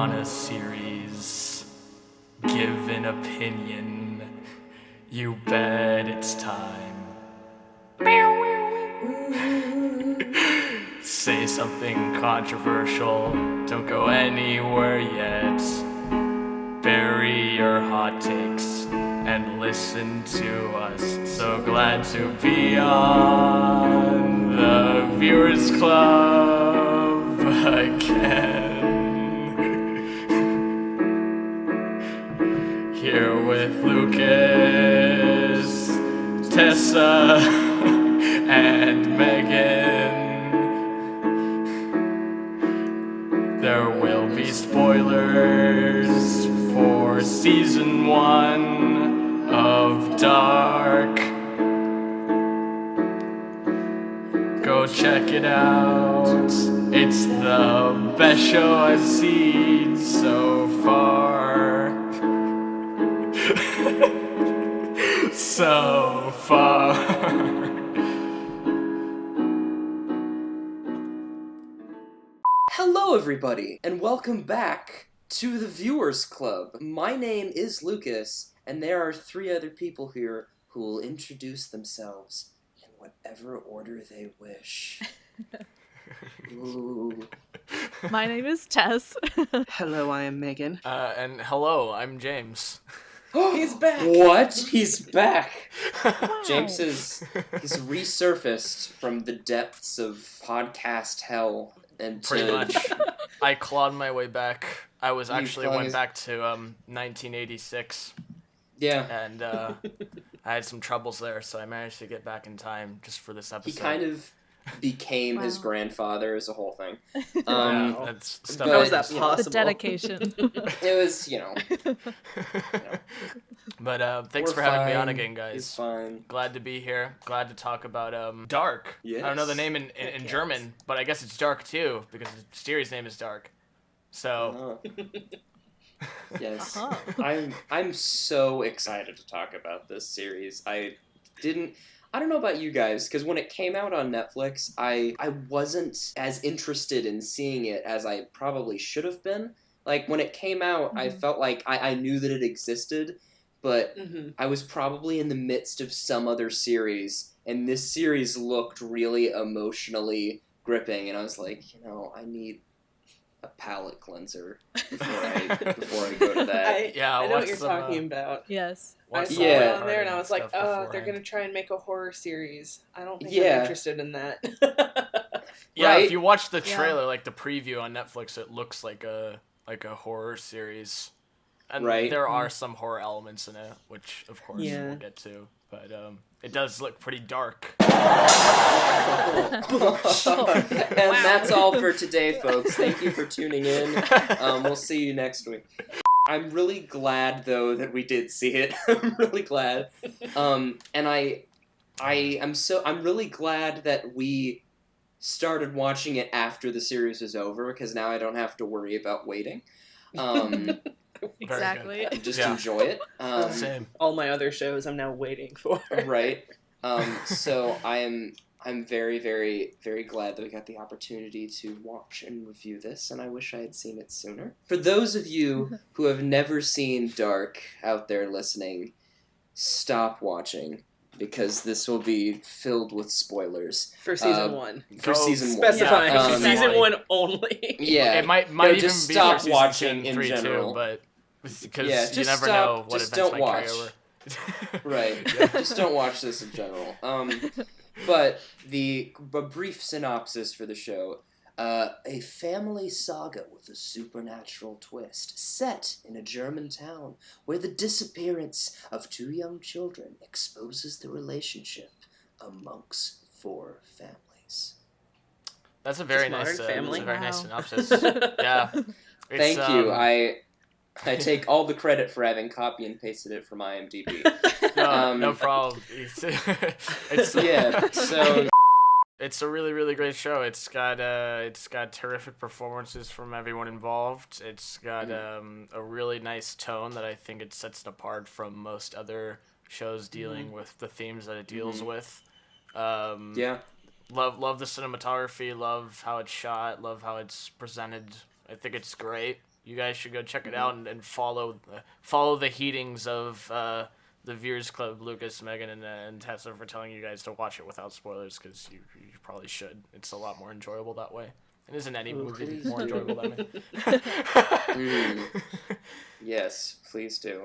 on a series, give an opinion, you bet it's time. Say something controversial, don't go anywhere yet. Bury your hot takes and listen to us. So glad to be on the Viewers Club again. Here with Lucas, Tessa, and Megan. There will be spoilers for season 1 of Dark. Go check it out. It's the best show I've seen so far. So far. Hello, everybody, and welcome back to the Viewers Club. My name is Lucas, and there are 3 other people here who will introduce themselves in whatever order they wish. Ooh. My name is Tess. Hello, I am Megan. And hello, I'm James. He's back! What? He's back! Wow. James he's resurfaced from the depths of podcast hell. And Pretty much. I clawed my way back. I was actually went back to 1986. Yeah. And I had some troubles there, so I managed to get back in time just for this episode. He kind of became his Wow. grandfather as a whole thing. Yeah, that's stuff. How is that possible? The dedication. It was, But thanks we're for having me fine. on again, guys. He's fine. Glad to be here. Glad to talk about Dark. Yes. I don't know the name in Yes. German, but I guess it's Dark too, because the series name is Dark. So, Yes. Uh-huh. I'm so excited to talk about this series. I don't know about you guys, because when it came out on Netflix, I wasn't as interested in seeing it as I probably should have been. Like, when it came out, I felt like I knew that it existed, but I was probably in the midst of some other series, and this series looked really emotionally gripping, and I was like, I need a palate cleanser before I go to that. I know what you're some, talking about. Yes. I watch saw some it Yeah. on there and I was like, stuff they're beforehand. going to try and make a horror series. I don't think Yeah. I'm interested in that. Yeah, Right? if you watch the Yeah. trailer, like the preview on Netflix, it looks like a horror series, and Right. there are some horror elements in it, which of course Yeah. we'll get to. But it does look pretty dark. And that's all for today, folks. Thank you for tuning in. We'll see you next week. I'm really glad, though, that we did see it. I'm really glad. And I'm really glad that we started watching it after the series was over, because now I don't have to worry about waiting. Exactly. Just Yeah. enjoy it. Same. All my other shows I'm now waiting for. Right. So I'm very, very, very glad that we got the opportunity to watch and review this, and I wish I had seen it sooner. For those of you who have never seen Dark out there listening, stop watching, because this will be filled with spoilers. For season 1. For Go season 1. Specifying Yeah, season 1 only. Yeah. It might No, even just be stop for season watching 2 in and 3 general. too, but because Yeah, you just never stop, know what just events don't might watch. carry over. Right. Just don't watch this in general. But a brief synopsis for the show. A family saga with a supernatural twist, set in a German town where the disappearance of 2 young children exposes the relationship amongst 4 families. That's a very Just nice. Modern That's a Family? very nice Wow. synopsis. Yeah. It's, Thank you. I take all the credit for having copy and pasted it from IMDb. No problem. It's Yeah, so It's a really, really great show. It's got terrific performances from everyone involved. It's got a really nice tone that I think it sets it apart from most other shows dealing with the themes that it deals with. yeah. Love the cinematography. Love how it's shot. Love how it's presented. I think it's great. you guys should go check it out and follow the heatings of the Viewers Club, Lucas, Megan, and Tessa for telling you guys to watch it without spoilers, because you probably should. It's a lot more enjoyable that way. And isn't any movie more enjoyable that way? Yes, please do.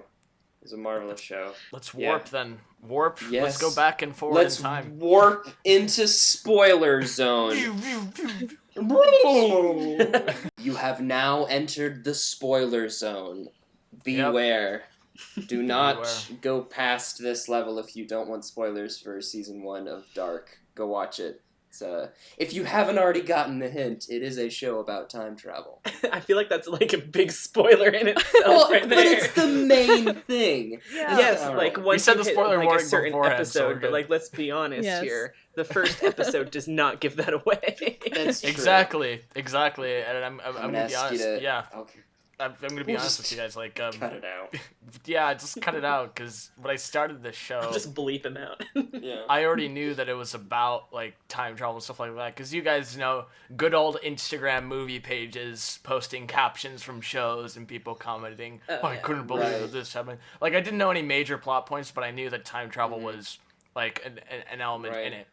It's a marvelous show. Let's warp then. Warp. Yes. Let's go back and forward Let's in time. warp into spoiler zone. You have now entered the spoiler zone. Beware. Do not go past this level if you don't want spoilers for season 1 of Dark. Go watch it. If you haven't already gotten the hint, it is a show about time travel. I feel like that's like a big spoiler in itself Well, right there. but it's the main thing. Yeah. Yes, All like right. once said you the hit spoiler like a warning certain beforehand, so we're episode, but good. like let's be honest Yes. here, the first episode does not give that away. That's true. Exactly. And I'm I'm gonna gonna be ask you honest. to. Yeah, Okay, I'm gonna be We'll honest just with you guys. Like, cut it out. yeah, just cut it out, because when I started this show, I'll just bleep him out. Yeah. I already knew that it was about like time travel and stuff like that, because you guys know good old Instagram movie pages posting captions from shows and people commenting, Oh, I yeah. couldn't believe Right. that this happened. Like, I didn't know any major plot points, but I knew that time travel was like an element Right. in it.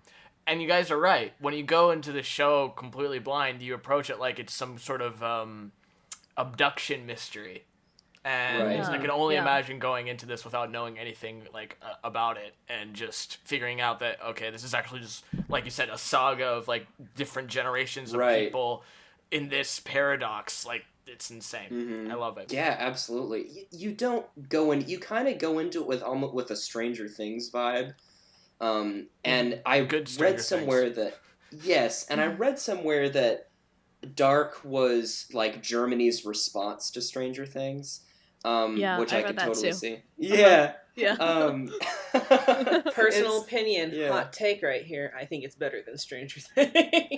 And you guys are right. When you go into the show completely blind, you approach it like it's some sort of abduction mystery. And Right. I can only Yeah. imagine going into this without knowing anything like about it, and just figuring out that, okay, this is actually just, like you said, a saga of like different generations of Right. people in this paradox. Like, it's insane. Mhm. I love it. Yeah, absolutely. You don't go in. You kind of go into it with almost with a Stranger Things vibe. And I Good Stranger read somewhere that yes, and I read somewhere that Dark was like Germany's response to Stranger Things. Yeah, Which I I read could that totally too. see. Yeah. Yeah. Personal It's- opinion, yeah. hot take right here. I think it's better than Stranger Things.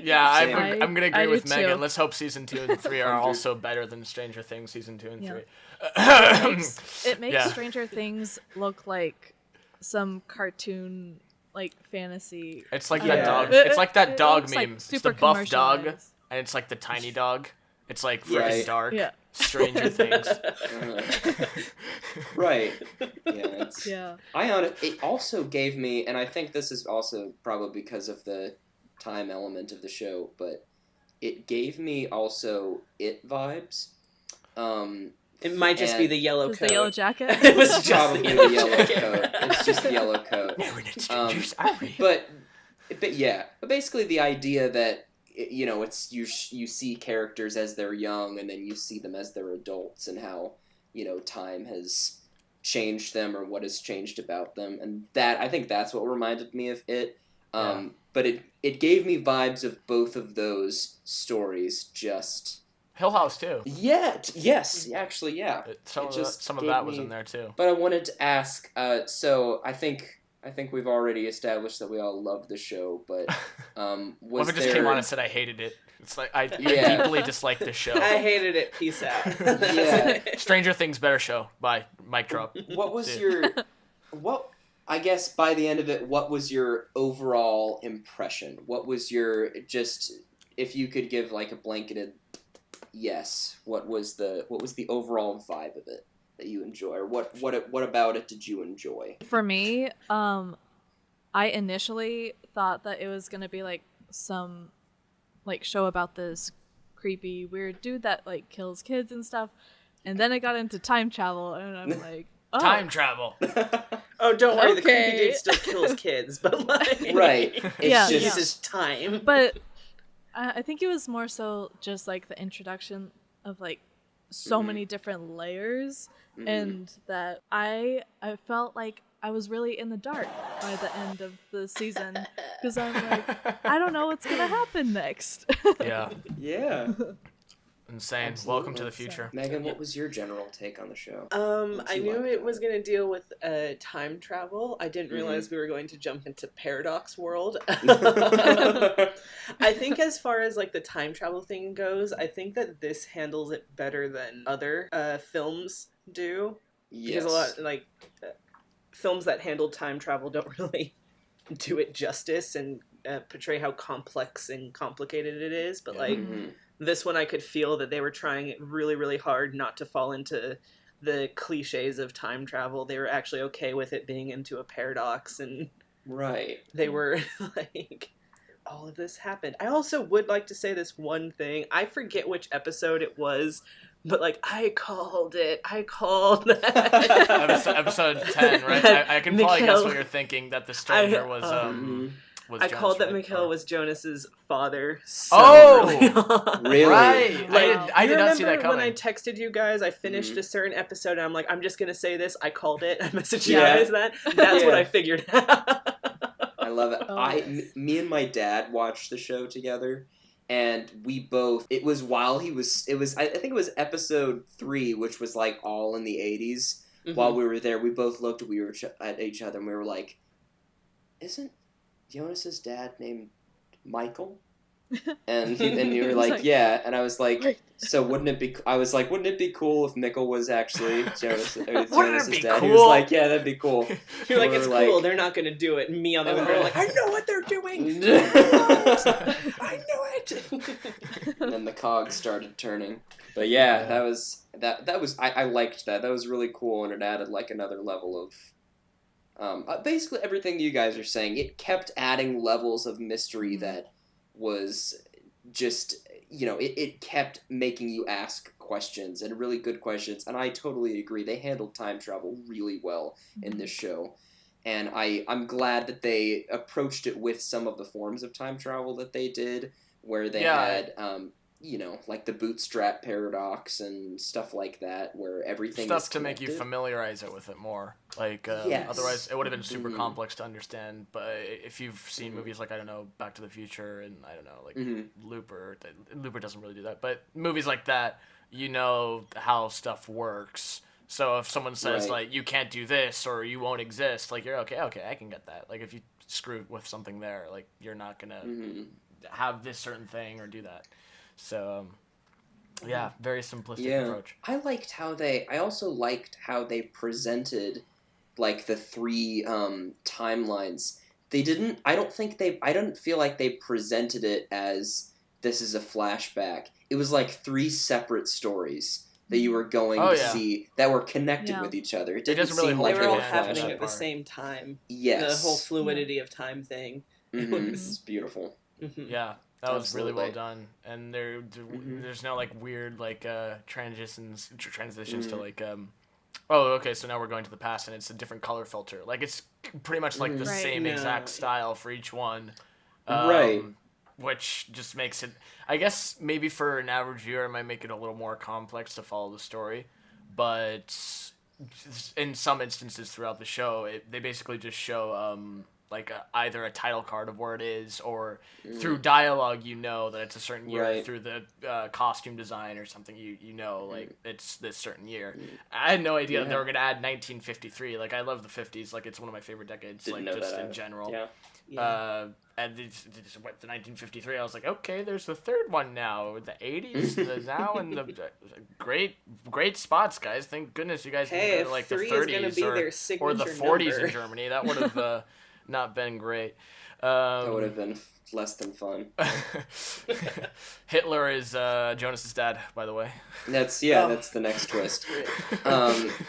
Yeah, Same. I'm gonna agree I with do Megan. too. Let's hope season 2 and 3 are 100. also better than Stranger Things season 2 and Yeah. 3. It makes Yeah. Stranger Things look like some cartoon, like fantasy. It's like Yeah. that dog. It- It's like that it dog looks, meme. like, It's super the buff dog, commercialized. and it's like the tiny dog. It's like freaking Right. dark. Yeah. Stranger Things. Right. Yeah. It's, Yeah. It also gave me, and I think this is also probably because of the time element of the show, but it gave me also It vibes. It might just be And- the yellow Just coat. the yellow jacket. It was just Probably the the yellow coat. It's just the yellow coat. Never did strangers, are we? But yeah, but basically the idea that it's you see characters as they're young, and then you see them as they're adults, and how time has changed them, or what has changed about them, and that I think that's what reminded me of it. But it gave me vibes of both of those stories. Just Hill House too. yes, actually, yeah. Some It of just some of gave that was me- in there too. But I wanted to ask. So I think we've already established that we all love the show, but What was if I just there? came on and said I hated it? It's like I Yeah. deeply dislike this show. I hated it. Peace out. Yeah. Stranger Things better show. Bye. Mic drop. What was See your what? I guess by the end of it, what was your overall impression? What was your just if you could give like a blanketed yes? What was the overall vibe of it that you enjoy, or what about it did you enjoy? For me, I initially thought that it was gonna be like some like show about this creepy weird dude that like kills kids and stuff, and then it got into time travel, and I'm like, oh, Time travel. Oh, don't worry. The Okay. creepy dude still kills kids, but like, Right. It's Yeah, just this is time. But I think it was more so just like the introduction of like so Mhm. many different layers, Mhm. and that I felt like I was really in the dark by the end of the season, because I'm like, I don't know what's gonna happen next. Yeah. yeah. Insane. Absolutely. Welcome to the future. Megan, what was your general take on the show? I you knew like it about was going to deal with time travel. I didn't Mhm. realize we were going to jump into paradox world. yes. I think as far as like the time travel thing goes, I think that this handles it better than other films do. Because a lot films that handle time travel don't really do it justice and portray how complex and complicated it is, but Yeah. like Mhm. this one I could feel that they were trying really, really hard not to fall into the cliches of time travel. They were actually okay with it being into a paradox, and Right. they were like, all of this happened. I also would like to say this one thing. I forget which episode it was, but like I called it. I called that. Episode 10, right? I can probably guess what you're thinking, that the stranger was I Jonas, called that right? Mikhail was Jonas's father. So Oh! early on. Really? Right. Wow. I You did not see that remember coming. when I texted you guys, I finished Mhm. a certain episode, and I'm like, I'm just gonna say this. I called it. I messaged you Yeah. guys that. That's what Yeah. I figured. I love it. Oh, yes. Me and my dad watched the show together, and we both. It was while he was. It was. I think it was episode 3, which was like all in the 80s. Mhm. While we were there, we both looked. We were at each other, and we were like, "Isn't Jonas's dad named Michael?" And you were He's like, "Yeah," and I was like, Right. "So wouldn't it be?" I was like, "Wouldn't it be cool if Mikkel was actually Jonas's it Jonas's be dad?" He was cool? like, "Yeah, that'd be cool." You're like, We it's were cool. They're not gonna do it. And me on the other hand, like, I know what they're doing. I know it. And then the cogs started turning. But yeah, that was I liked that. That was really cool, and it added like another level of basically everything you guys are saying. It kept adding levels of mystery that was just, it kept making you ask questions, and really good questions, and I totally agree. They handled time travel really well in this show. And I'm glad that they approached it with some of the forms of time travel that they did, where they had, like the bootstrap paradox and stuff like that, where everything Stuff is to make you connected. familiarize it with it more. Like, Yes. otherwise it would have been super Mhm. complex to understand. But if you've seen movies like, I don't know, Back to the Future and, I don't know, like Mhm. Looper doesn't really do that. But movies like that, you know how stuff works. So if someone says, Right. like, you can't do this or you won't exist, like, you're okay, I can get that. Like, if you screw with something there, like, you're not going to Mhm. have this certain thing or do that. So, yeah, very simplistic Yeah. approach. I also liked how they presented, like, the 3 timelines. I didn't feel like they presented it as this is a flashback. It was like 3 separate stories that you were going to see that were connected with each other. It didn't doesn't really seem hold like They your were all hand flash. happening that at the part. same time. Yes. The whole fluidity of time thing. Mhm. It's beautiful. Mhm. Yeah, that was really well Absolutely. done, and there's no like weird like transitions to like okay, so now we're going to the past and it's a different color filter. Like it's pretty much like the Right. same No. exact style for each one, Right. which just makes it. I guess maybe for an average viewer, it might make it a little more complex to follow the story, but in some instances throughout the show, they basically just show like either a title card of where it is, or through dialogue you know that it's a certain year. Right. Through the costume design or something, you know like it's this certain year. I had no idea that they were gonna add 1953. Like I love the 50s. Like it's one of my favorite decades. Didn't like know just that in either. general. Yeah. And it's went to 1953. I was like, okay, there's the third one now. The 80s, the now, and the great spots, guys. Thank goodness you guys Hey, didn't go if to like the 3 30s is gonna be their signature or the 40s number. in Germany. That would have not been great. That would have been less than fun. Hitler is Jonas's dad, by the way. That's the next twist.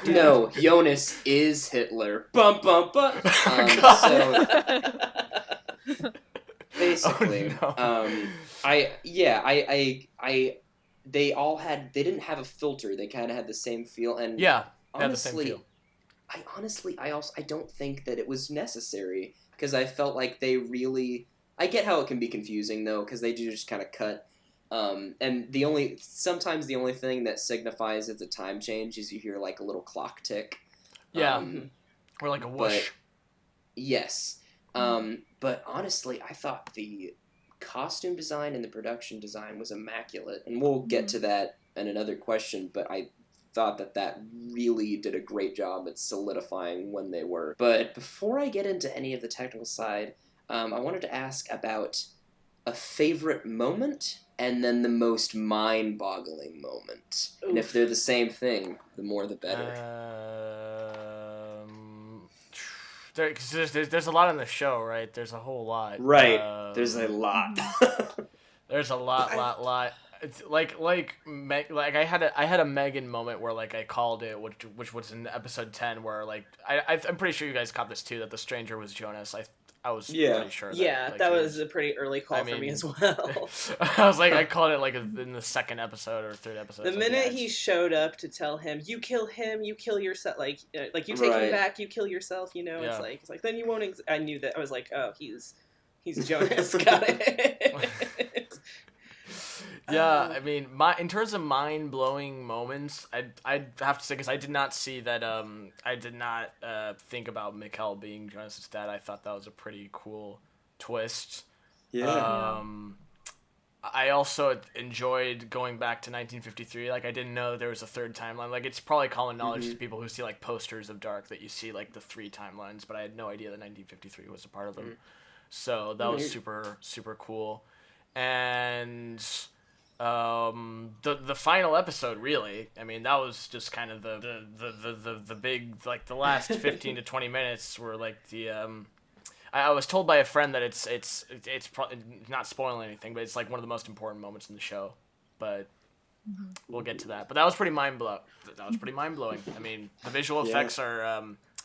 No, Jonas is Hitler. Bum bum bum. So basically, they didn't have a filter. They kind of had the same feel, and Yeah, they had the honestly, same feel. I don't think that it was necessary, because I felt like they really. I get how it can be confusing though, because they do just kind of cut. And sometimes the only thing that signifies it's a time change is you hear like a little clock tick. Yeah, or like a whoosh. Yes. But honestly, I thought the costume design and the production design was immaculate, and we'll get to that in another question, but I thought that really did a great job at solidifying when they were. But before I get into any of the technical side, I wanted to ask about a favorite moment and then the most mind-boggling moment. Oof. And if they're the same thing, the more the better. there's a lot in the show, right? There's a whole lot. Right. There's a lot. There's a lot. It's like I had a Megan moment where like I called it, which was in episode 10, where like I'm pretty sure you guys caught this too, that the stranger was Jonas. I was pretty sure. That was a pretty early call for me as well. I was like, I called it like in the second episode or third episode. The minute he showed up to tell him, "You kill him, you kill yourself," like you take him back, you kill yourself. You know, it's like then you won't. I knew that. I was like, oh, he's Jonas. Got it. Yeah, I mean, in terms of mind-blowing moments, I'd have to say, because I did not see that, I did not think about Mikkel being Jonas' dad. I thought that was a pretty cool twist. Yeah. I also enjoyed going back to 1953. Like, I didn't know there was a third timeline. Like, it's probably common knowledge to people who see, like, posters of Dark that you see, like, the 3 timelines, but I had no idea that 1953 was a part of them. So that was super, super cool. And the final episode, really, I mean, that was just kind of the big, like, the last 15 to 20 minutes were like the I was told by a friend that it's probably not spoiling anything, but it's like one of the most important moments in the show. But we'll get to that. But that was pretty mind blowing. I mean, the visual effects are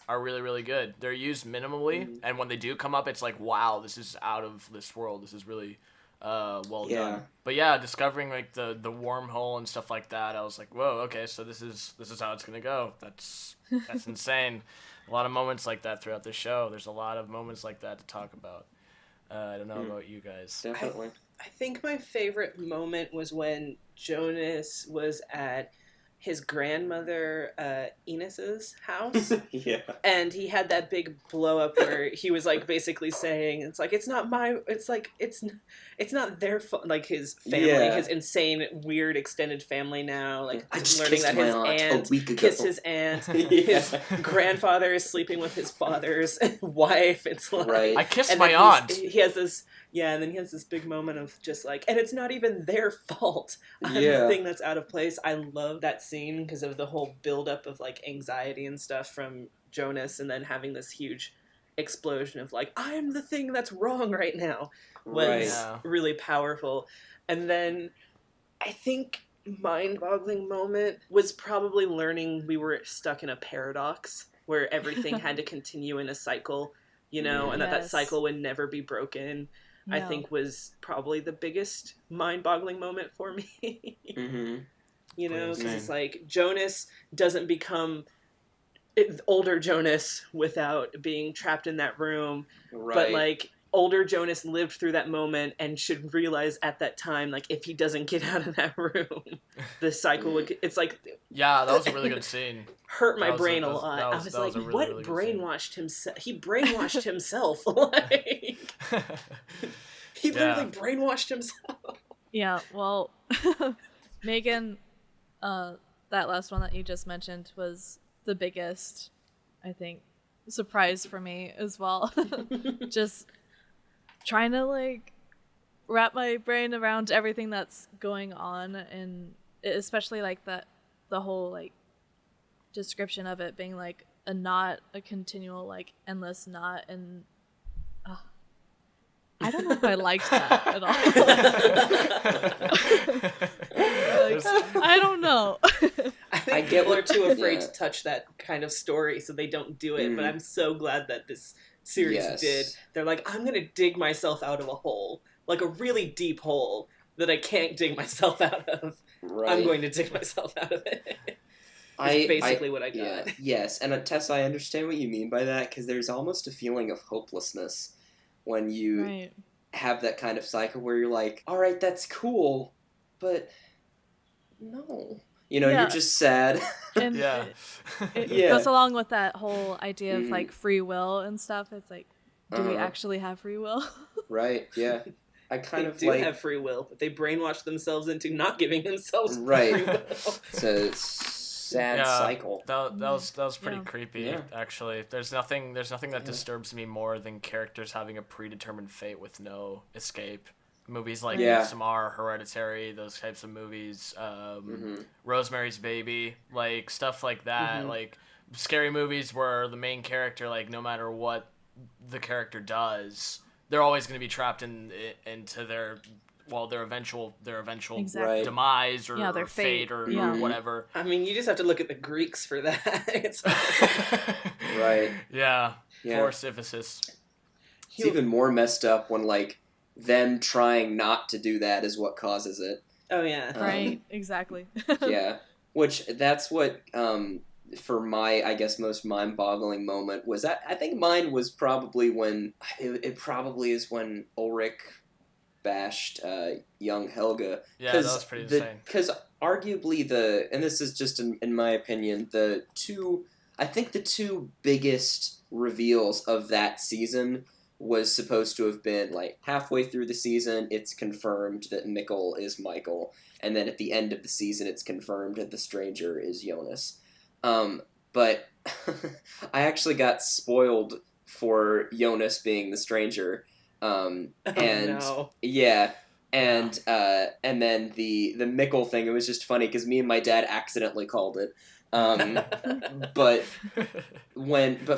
really, really good. They're used minimally, and when they do come up, it's like, wow, this is out of this world. This is really well done. But yeah, discovering like the wormhole and stuff like that, I was like, whoa, okay, so this is how it's gonna go. That's insane. A lot of moments like that throughout the show. There's a lot of moments like that to talk about. I don't know about you guys. Definitely. I think my favorite moment was when Jonas was at his grandmother Enos's house. And he had that big blow up where he was like basically saying, it's like, it's not their fault, like his family, his insane weird extended family now, like I just learning that his aunt kissed his aunt, his grandfather is sleeping with his father's wife. It's like, I kissed my aunt. He has this and then he has this big moment of just like, and it's not even their fault. The thing that's out of place. I love that scene because of the whole buildup of like anxiety and stuff from Jonas, and then having this huge explosion of like, I'm the thing that's wrong right now, was really powerful. And then I think mind-boggling moment was probably learning we were stuck in a paradox where everything had to continue in a cycle, you know, and that cycle would never be broken. No. I think was probably the biggest mind-boggling moment for me. You know, because it's like Jonas doesn't become older Jonas without being trapped in that room, but like older Jonas lived through that moment and should realize at that time, like, if he doesn't get out of that room, the cycle would. It's like, that was a really good scene. Hurt my brain a lot. I was like, really, what really brainwashed himself? He brainwashed himself. Like, he literally brainwashed himself. Yeah. Well, Megan, that last one that you just mentioned was the biggest, I think, surprise for me as well. Just trying to like wrap my brain around everything that's going on, and especially like the whole like description of it being like a knot, a continual like endless knot, and I don't know if I liked that at all. Like, I don't know. I think people are too afraid to touch that kind of story, so they don't do it. But I'm so glad that this series did. They're like, I'm going to dig myself out of a hole, like a really deep hole that I can't dig myself out of. I'm going to dig myself out of it. That's basically what I got. Yeah, yes, and Tessa, I understand what you mean by that, because there's almost a feeling of hopelessness when you have that kind of cycle where you're like, all right, that's cool, but no. You know, you're just sad. And it goes along with that whole idea of like free will and stuff. It's like, do we actually have free will? Right, yeah. I kind of do have free will, but they brainwash themselves into not giving themselves free will. It's a sad cycle. That was pretty creepy, actually. There's nothing that disturbs me more than characters having a predetermined fate with no escape. Movies like Samar, Hereditary, those types of movies, Rosemary's Baby, like stuff like that. Like scary movies where the main character, like, no matter what the character does, they're always going to be trapped into their eventual Exactly. demise or, their or fate or whatever. I mean, you just have to look at the Greeks for that. It's Right. Yeah. Yeah. Poor Sisyphus. It's even more messed up when, like, them trying not to do that is what causes it. Oh, yeah. Right, exactly. Yeah. Which, that's what, for my, I guess, most mind-boggling moment was that, I think mine was probably when, it probably is when Ulrich bashed young Helga. Yeah, that was pretty insane. Because arguably and this is just in my opinion, the two biggest reveals of that season was supposed to have been, like, halfway through the season, it's confirmed that Mikkel is Michael, and then at the end of the season, it's confirmed that the stranger is Jonas. But I actually got spoiled for Jonas being the stranger. Yeah, and then the Mikkel thing, it was just funny because me and my dad accidentally called it. But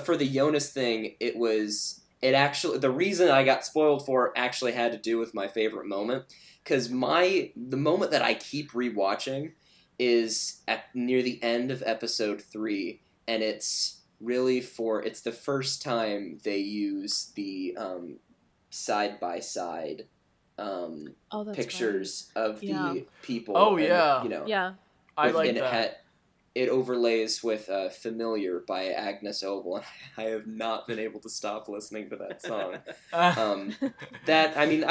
for the Jonas thing, the reason I got spoiled for it actually had to do with my favorite moment, because the moment that I keep rewatching is near the end of episode 3, and it's really it's the first time they use the side-by-side pictures of the people. Oh, and, yeah. You know, yeah. I like that. It overlays with Familiar by Agnes Obel, and I have not been able to stop listening to that song. I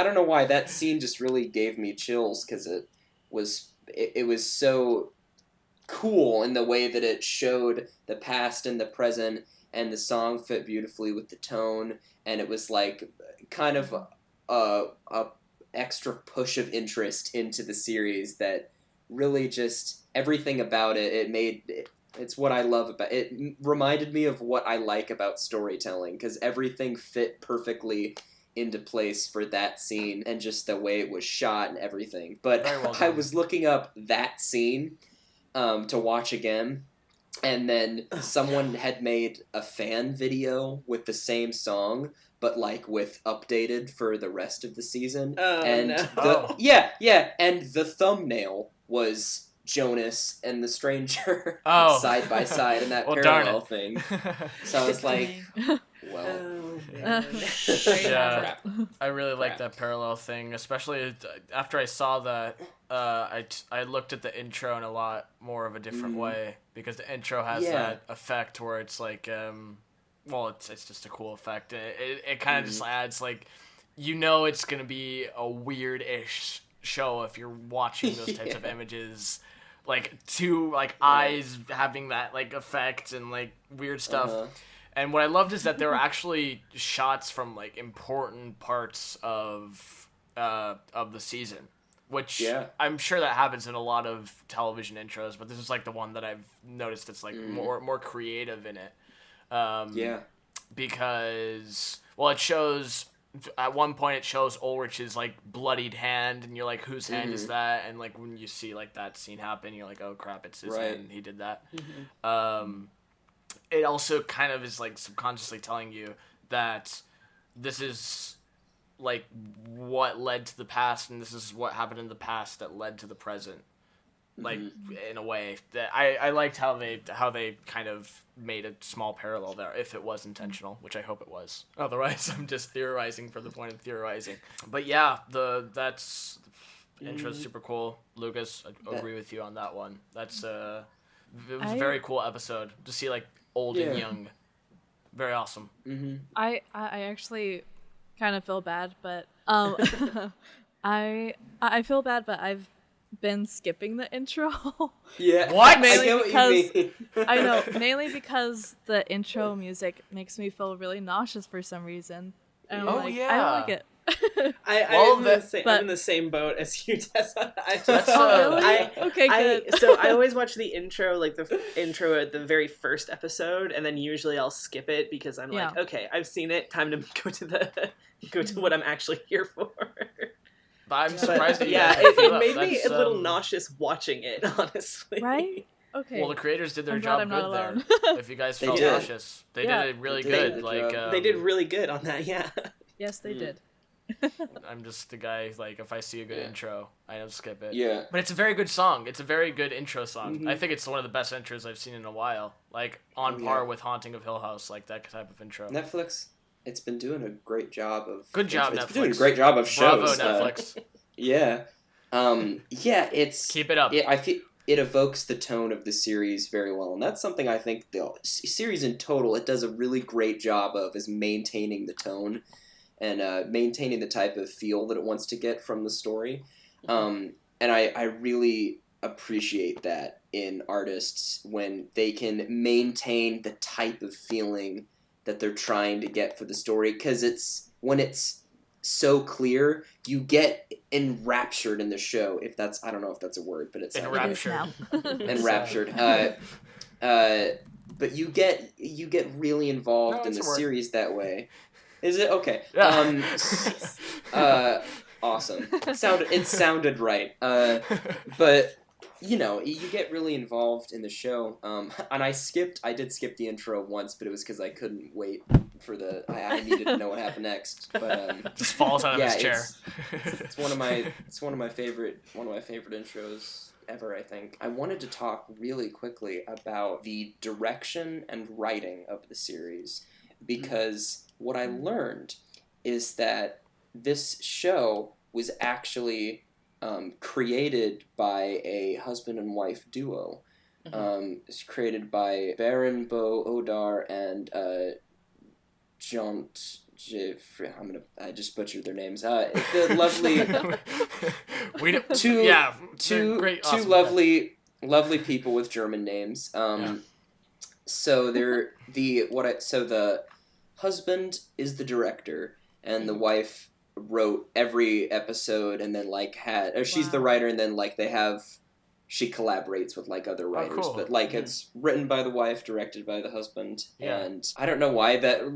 don't know why, that scene just really gave me chills, because it was so cool in the way that it showed the past and the present, and the song fit beautifully with the tone, and it was like kind of a extra push of interest into the series that really just everything about it's what I love about it. It reminded me of what I like about storytelling, because everything fit perfectly into place for that scene, and just the way it was shot and everything. But I was looking up that scene to watch again, and then someone had made a fan video with the same song, but like with updated for the rest of the season. And the thumbnail was Jonas and the stranger side by side in that parallel thing. So I was like, yeah, I really like that parallel thing, especially after I saw that. I looked at the intro in a lot more of a different way, because the intro has that effect where it's like, it's just a cool effect. It kind of just adds, like, it's gonna be a weird-ish show if you're watching those types of images, like two eyes having that like effect and like weird stuff. And what I loved is that there were actually shots from like important parts of the season, which I'm sure that happens in a lot of television intros, but this is like the one that I've noticed that's like more creative in it. Because it shows. At one point, it shows Ulrich's like bloodied hand, and you're like, "Whose hand is that?" And like when you see like that scene happen, you're like, "Oh crap, it's his hand. He did that." It also kind of is like subconsciously telling you that this is like what led to the past, and this is what happened in the past that led to the present. Like in a way that I liked how they kind of made a small parallel there, if it was intentional, which I hope it was. Otherwise, I'm just theorizing for the point of theorizing. But yeah, that's intro's super cool. Lucas, I agree with you on that one. That's it was a very cool episode to see like old and young. Very awesome. I actually kind of feel bad, but I feel bad, but I've been skipping the intro. What? Mainly because I know, mainly because the intro music makes me feel really nauseous for some reason. And I don't like it. I'm in the same boat as you, Tessa. Really? Okay, good. So I always watch the intro, like the intro at the very first episode, and then usually I'll skip it because I'm like, okay, I've seen it. Time to go to what I'm actually here for. But I'm surprised that it made me a little nauseous watching it, honestly. Right? Okay. Well, the creators did their I'm glad job I'm not good there. alone. If you guys They felt did. nauseous, they Yeah. did it really They did a good. good Like job. They did really good on that, yeah. Yes, they did. I'm just the guy. Like if I see a good Yeah. intro, I don't skip it. Yeah. But it's a very good song. It's a very good intro song. Mhm. I think it's one of the best intros I've seen in a while. Like on Oh, par yeah. with Haunting of Hill House, like that type of intro. Netflix, it's been doing a great job of. Good job, It's Netflix. been doing a great job of Bravo, shows. Netflix. Yeah. Yeah, it's. Keep it up. I feel it evokes the tone of the series very well, and that's something I think the series in total it does a really great job of is maintaining the tone and maintaining the type of feel that it wants to get from the story. And I really appreciate that in artists when they can maintain the type of feeling that they're trying to get for the story, because when it's so clear, you get enraptured in the show. If that's, I don't know if that's a word, but it's Enraptured. enraptured. But you get really involved No, in it's the a word. series that way. Is it okay? Yeah. Awesome. It sounded right. But you get really involved in the show. And I did skip the intro once, but it was because I couldn't wait for I needed to know what happened next. But Just falls out of his chair. it's one of my favorite intros ever, I think. I wanted to talk really quickly about the direction and writing of the series, because what I learned is that this show was actually created by a husband and wife duo. It's created by Baron Bo Odar and John. I just butchered their names. The lovely two great, two awesome lovely people with German names. So they're the husband is the director, and the wife wrote every episode, and then she's the writer, and then she collaborates with other writers, cool. but it's written by the wife, directed by the husband, Yeah. and I don't know why that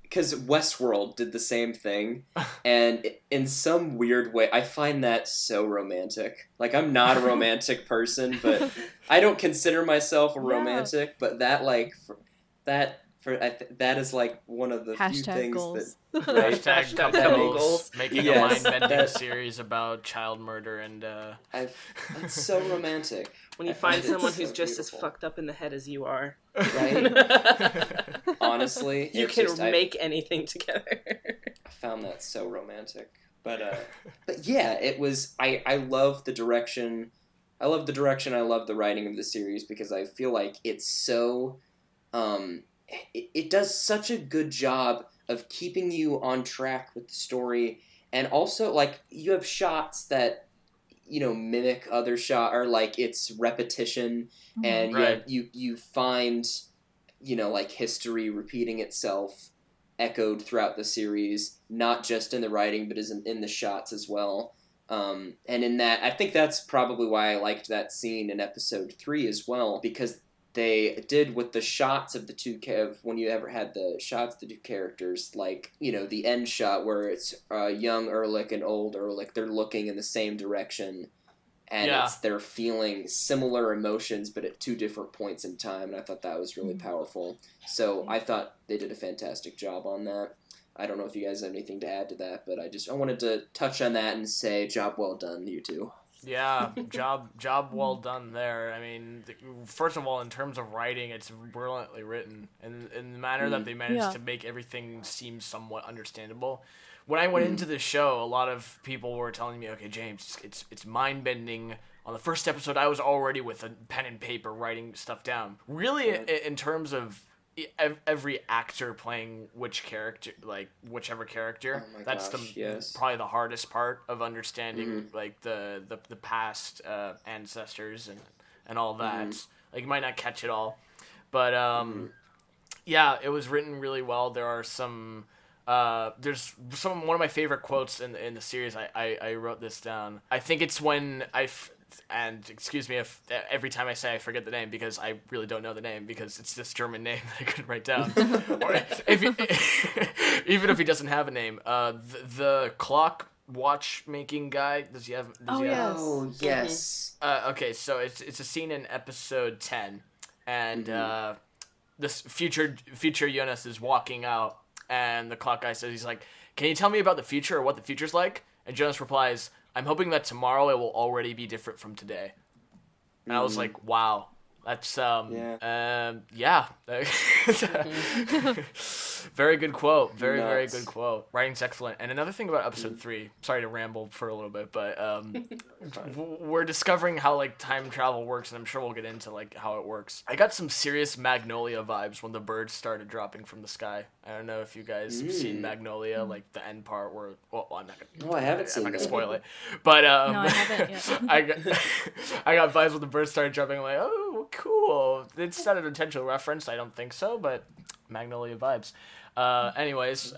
because Westworld did the same thing, and in some weird way, I find that so romantic. I'm not a romantic person, but I don't consider myself a romantic, but that that is one of the few Hashtag things goals. that Hashtag couple that goals. goals. Making Yes, a mind-bending that- series about child murder and it's so romantic. When you I find find it someone so who's just as beautiful. fucked up in the head as you are, Right? Honestly, you it's can just, make anything together. I found that so romantic. But yeah, it was. I love the direction. I love the direction. I love the writing of the series, because I feel like it's so. It does such a good job of keeping you on track with the story, and also you have shots that mimic other shot, or it's repetition, and Right. you find history repeating itself, echoed throughout the series, not just in the writing but in the shots as well. And in that, I think that's probably why I liked that scene in episode 3 as well, because they did with the shots of the two when you ever had the shots of the two characters, the end shot where it's young Ehrlich and old Ehrlich, they're looking in the same direction, and they're feeling similar emotions but at two different points in time, and I thought that was really powerful. So I thought they did a fantastic job on that. I don't know if you guys have anything to add to that, but I wanted to touch on that and say job well done, you two. Yeah, job well done there. I mean, first of all, in terms of writing, it's brilliantly written, and in the manner that they managed to make everything seem somewhat understandable. When I went into the show, a lot of people were telling me, "Okay, James, it's mind bending." On the first episode, I was already with a pen and paper writing stuff down. Really, in terms of every actor playing whichever character, that's probably the hardest part of understanding the past ancestors and all that. You might not catch it all, but yeah, it was written really well. There are some there's one of my favorite quotes in the series. I wrote this down. I think it's when and excuse me if every time I say I forget the name, because I really don't know the name, because it's this German name that I couldn't write down. Or even if he doesn't have a name, the clock watchmaking guy. Does he have? Oh, he have, yes. Oh yes. Okay, so it's a scene in episode 10, and this future Jonas is walking out, and the clock guy says, he's like, "Can you tell me about the future or what the future's like?" And Jonas replies, "I'm hoping that tomorrow it will already be different from today." And I was like, wow. That's yeah. Very good quote. Very good quote. Writing's excellent. And another thing about episode 3, sorry to ramble for a little bit, but we're discovering how like time travel works, and I'm sure we'll get into like how it works. I got some serious Magnolia vibes when the birds started dropping from the sky. I don't know if you guys have seen Magnolia, like the end part where I'm not gonna. No, I haven't seen. I'm not gonna spoil it, but No, I haven't yet. I got vibes when the birds started dropping. I'm like, oh, cool. It's not an intentional reference. I don't think so, but Magnolia vibes. Anyways,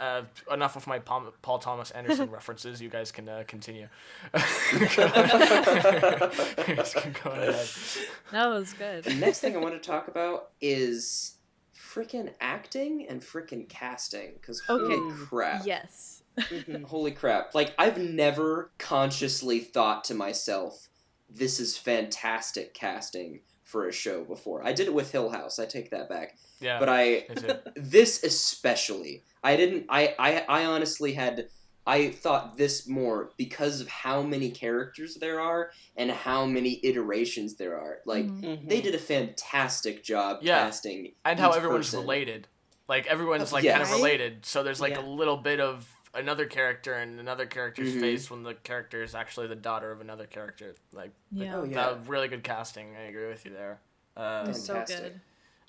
enough of my Paul Thomas Anderson references. You guys can continue. You guys can go ahead. That was good. The next thing I want to talk about is freaking acting and freaking casting. Because holy crap. Yes. Holy crap. Like, I've never consciously thought to myself, this is fantastic casting for a show before. I did it with Hill House. I take that back. Yeah. But this especially, I honestly I thought this more because of how many characters there are and how many iterations there are. Like, they did a fantastic job casting and how each everyone's person. related. Like, everyone's like kind of related, so there's like a little bit of another character and another character's face when the character is actually the daughter of another character. Like, that really good casting. I agree with you there. It was so good.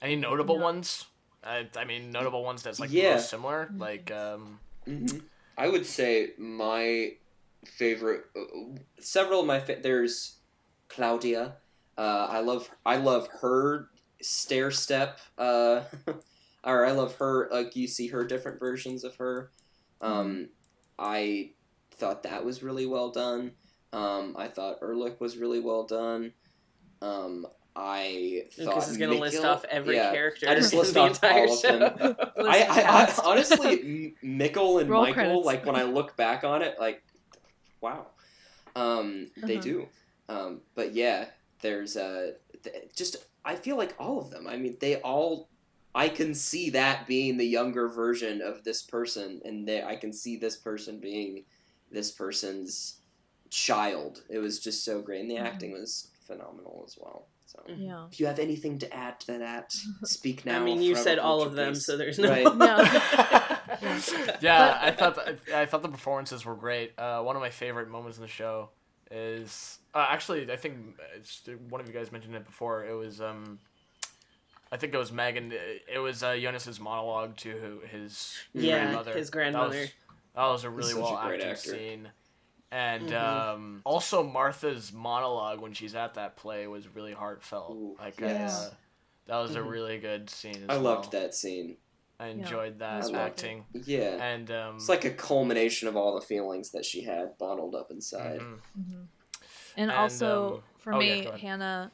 Any notable ones? I mean, notable ones that's like most similar. Like, I would say my favorite. Several of my there's Claudia. I love her stair step. Or I love her. Like, you see her different versions of her. I thought that was really well done. I thought Erlich was really well done. I thought Lucas is going to list off every character. I just list off all of them. I honestly, Mikkel and Michael, credits. Like, when I look back on it, like, wow. They do. But yeah, there's just, I feel like all of them. I mean, I can see that being the younger version of this person, and I can see this person being this person's child. It was just so great, and the acting was phenomenal as well. So, if you have anything to add to that, speak now. I mean, you said all of them, so there's no. Right. No. Yeah, I thought the performances were great. One of my favorite moments in the show is actually, I think one of you guys mentioned it before. It was I think it was Megan. It was Jonas's monologue to his grandmother. His grandmother. That was a really well acted scene. And also Martha's monologue when she's at that play was really heartfelt. Ooh, that was a really good scene. I loved that scene. I enjoyed that acting. Yeah, and it's like a culmination of all the feelings that she had bottled up inside. And also for me, Hannah,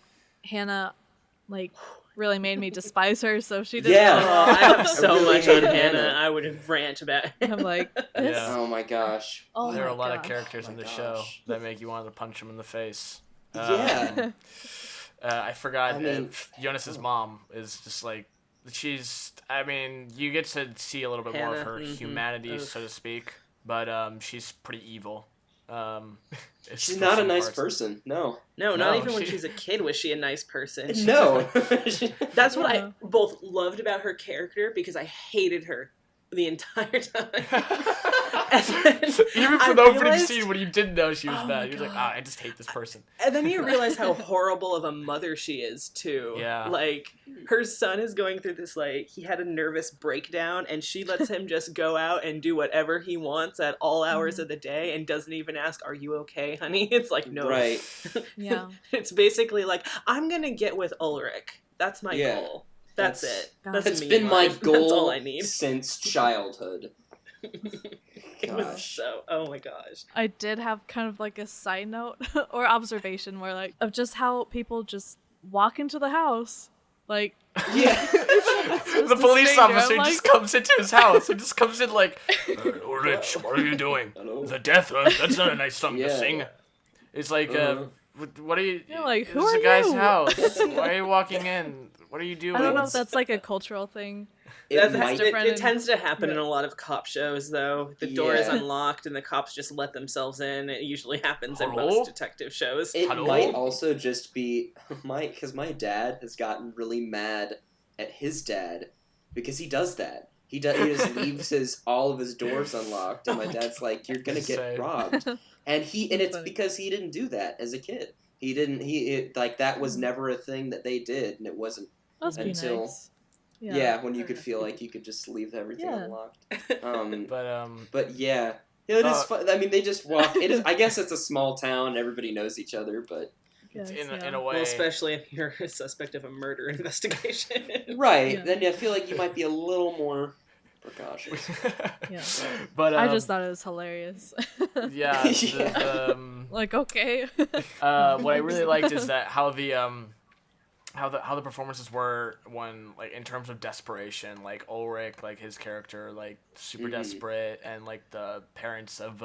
like, really made me despise her, so she did. Yeah, I have so much on Hannah. I would rant about it. I'm like, this? Oh my gosh. There are a lot of characters in the show that make you want to punch them in the face. Yeah. I forgot. I mean, Jonas's mom is just like, you get to see a little bit more of her humanity, so to speak, but she's pretty evil. She's not a nice person. No, not even when she's a kid was she a nice person. No. That's what I both loved about her character, because I hated her the entire time. Even for the opening scene when you didn't know she was bad, you're like, I just hate this person. And then you realize how horrible of a mother she is too. Yeah. Like, her son is going through this, like, he had a nervous breakdown, and she lets him just go out and do whatever he wants at all hours of the day and doesn't even ask, "Are you okay, honey?" It's like, no. Right. Yeah. It's basically like, I'm gonna get with Ulrich. That's my goal. That's it. That's been my goal. That's all I need. Since childhood. It was so, oh my gosh. I did have kind of like a side note or observation where, like, of just how people just walk into the house Like, Yeah. The police stranger, officer I'm just like- comes into his house and just comes in like, Rich, what are you doing? Hello. The death, that's not a nice song to Yeah. sing. It's like, what are you... You're like, who this is are a guy's you? house. Why are you walking in? What are you doing? I don't know if that's like a cultural thing. It might. different. It tends to happen in Yeah. a lot of cop shows, though. The door is Yeah. unlocked and the cops just let themselves in. It usually happens in Hello? most detective shows. It Hello? might also just be because my dad has gotten really mad at his dad because he does that. He just leaves all of his doors unlocked, and my dad's like, "You're gonna get Same. robbed," and it's Funny. because he didn't do that as a kid. He didn't. That was never a thing that they did, and it wasn't. Must be Until- nice. Yeah, when you could feel like you could just leave everything Yeah. unlocked. But, But yeah, it is fun. I mean, they just walk. It is. I guess it's a small town. Everybody knows each other, but Yes, in yeah. a way... Well, especially if you're a suspect of a murder investigation. right. Yeah. Then I feel like you might be a little more precautious. Yeah. But, I just thought it was hilarious. yeah, Like, okay. what I really liked is that how the performances were when, like, in terms of desperation, like Ulrich, like his character, like super desperate, and like the parents of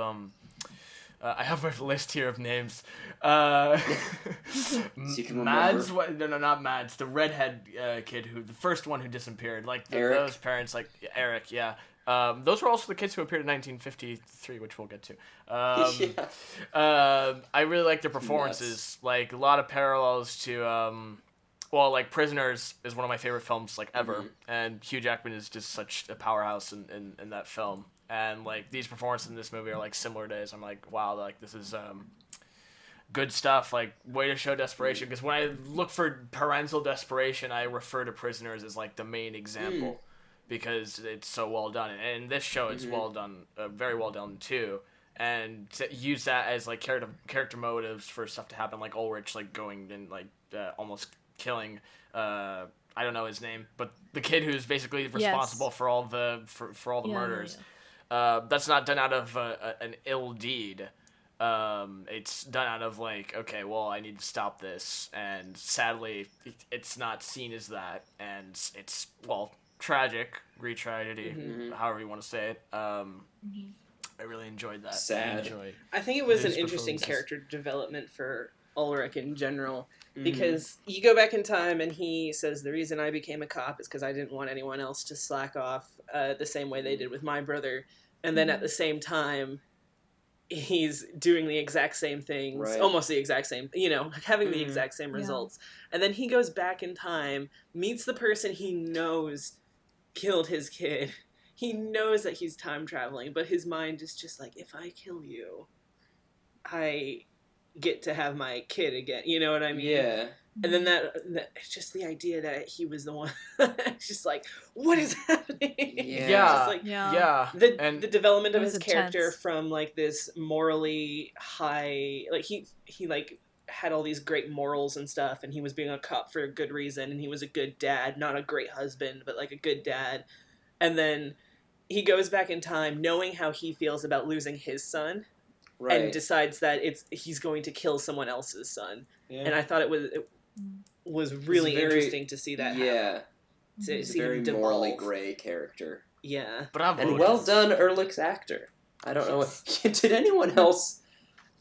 I have my list here of names. So you can Mads, remember. no, not Mads. The redhead kid the first one who disappeared. Like Eric? those parents, like Eric, yeah. Those were also the kids who appeared in 1953, which we'll get to. Yeah. I really like their performances. Like a lot of parallels to, like Prisoners is one of my favorite films like ever, and Hugh Jackman is just such a powerhouse in that film. And like these performances in this movie are like similar to his. I'm like, wow, like this is good stuff. Like way to show desperation. Because when I look for parental desperation, I refer to Prisoners as like the main example. Because it's so well done, and in this show it's well done, very well done too. And to use that as like character motives for stuff to happen, like Ulrich like going and like almost killing I don't know his name, but the kid who's basically responsible for all the for all the murders. That's not done out of an ill deed. It's done out of like, okay, well, I need to stop this, and sadly, it's not seen as that, and it's tragic, tragedy, however you want to say it. I really enjoyed that. Sad. I think it was an His interesting performances. character development for Ulrich in general, because you go back in time and he says, the reason I became a cop is because I didn't want anyone else to slack off the same way they did with my brother. And then at the same time, he's doing the exact same things, Right. almost the exact same, having the exact same results. And then he goes back in time, meets the person he knows killed his kid. He knows that he's time traveling, but his mind is just like, if I kill you, I get to have my kid again. You know what I mean? Yeah. And then that it's just the idea that he was the one. It's just like, what is happening? It's just like, Yeah. the development of It was his character intense. from like this morally high, like he like had all these great morals and stuff, and he was being a cop for a good reason, and he was a good dad, not a great husband, but like a good dad. And then he goes back in time knowing how he feels about losing his son, Right. and decides that he's going to kill someone else's son. Yeah. And I thought it was really very- interesting to see that happen. Yeah. To He's a see him very devolve. morally gray character. Yeah. Bravo. And well done, Ehrlich's actor. I don't know what. Did anyone else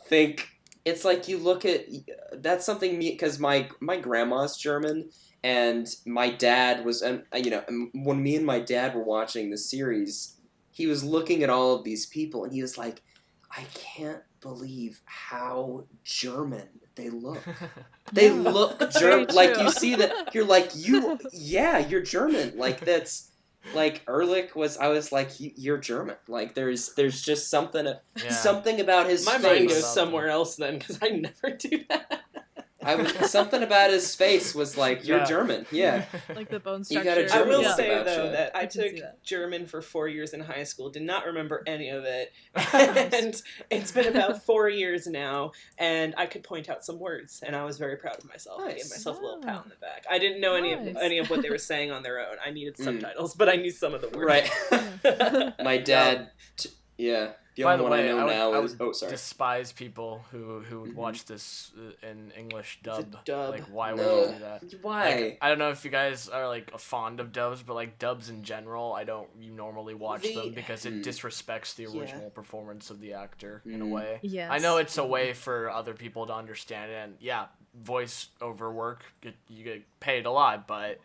think? It's like you look at. That's something because my grandma's German, and my dad was. When me and my dad were watching the series, he was looking at all of these people, and he was like, I can't believe how German they look. They Yeah. look That's German. very Like true. you see that, you're like, you're German. Like that's like Ehrlich was. I was like, you're German. Like there's just something about his My face. mind goes somewhere else then, because I never do that. Something about his face was like, you're Yeah. German. Yeah. Like the bone You structure. got a I German will look say about though you. that I I can took see that. German for 4 years in high school, did not remember any of it, and it's been about 4 years now, and I could point out some words, and I was very proud of myself. I gave Nice. myself a little pat Wow. on the back. I didn't know Nice. any of what they were saying on their own. I needed subtitles, but I knew some of the words. Right. My dad. Yeah. The By only the one I way, know now is... would Oh, sorry. despise people who would watch this in English dub. dub. Like, why No. would you do that? Why? Like, I don't know if you guys are like fond of dubs, but like dubs in general, I don't normally watch them because it disrespects the original performance of the actor in a way. Yes. I know it's a way for other people to understand it, and yeah, voice over work, you get paid a lot, but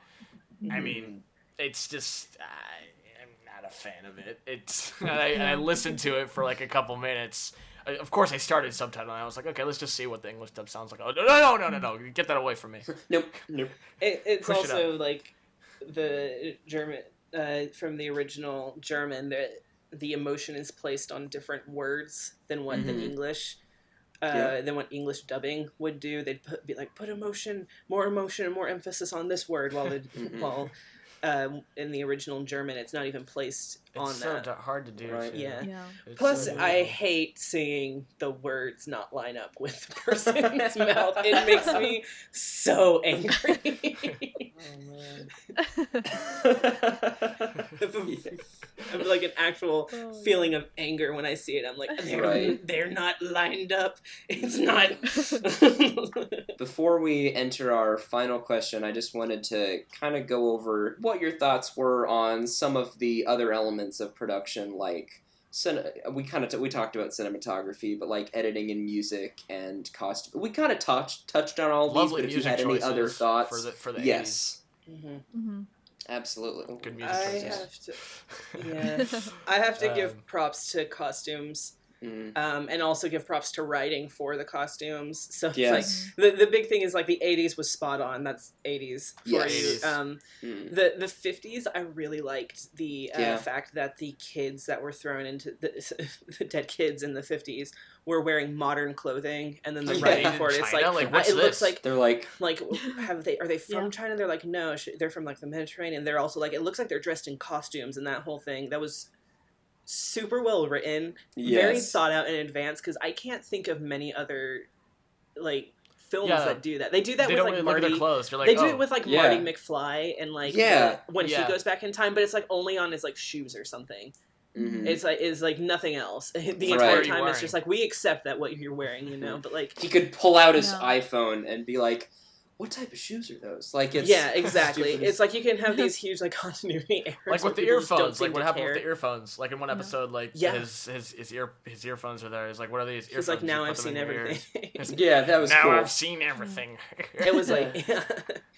I mean, it's just I'm not a fan of it. It's and I listened to it for like a couple minutes. Of course, I started subtitle, and I was like, okay, let's just see what the English dub sounds like. Oh, no, get that away from me. Nope. It's Push it also up. like the German from the original German. The emotion is placed on different words than what the English. Than what English dubbing would do. They'd put emotion, and more emphasis on this word, while in the original German, it's not even placed on It's so that. hard to do. Right. Too. Yeah. It's Plus, so I difficult. hate seeing the words not line up with the person's mouth. It makes me so angry. I'm like an actual feeling of anger when I see it. I'm like, they're not lined up. It's not. Before we enter our final question, I just wanted to kind of go over what your thoughts were on some of the other elements of production, like we talked about cinematography, but like editing and music and costume. We kind of touched on all of these, Lovely but if you had music any other choices thoughts, for the yes, Mm-hmm. absolutely. Good music I choices. I have to give props to costumes. And also give props to writing for the costumes. So it's Yes. like the big thing is like the 80s was spot on. That's 80s for Yes. you. The 50s, I really liked the fact that the kids that were thrown into the dead kids in the 50s were wearing modern clothing, and then the writing for it, it's China? like What's it looks this? like They're like, are they from China? They're like, no, they're from like the Mediterranean. They're also like, it looks like they're dressed in costumes, and that whole thing that was super well written, very thought out in advance, because I can't think of many other like films that do that. They do that They with don't like really look at Marty. their clothes. They're like, They do it with like Marty McFly and like when he goes back in time, but it's like only on his like shoes or something. It's like nothing else. The entire time it's just like, we accept that what you're wearing, you know. But like he could pull out his iPhone and be like, what type of shoes are those? Like, it's exactly. It's like you can have these huge like continuity errors, like with the people just don't earphones. seem Like what to happened care. with the earphones. Like in one episode, like his earphones are there. He's like, what are these earphones? He's like, now You I've put them seen in your everything. ears. Yeah, that was now cool. I've seen everything. It was like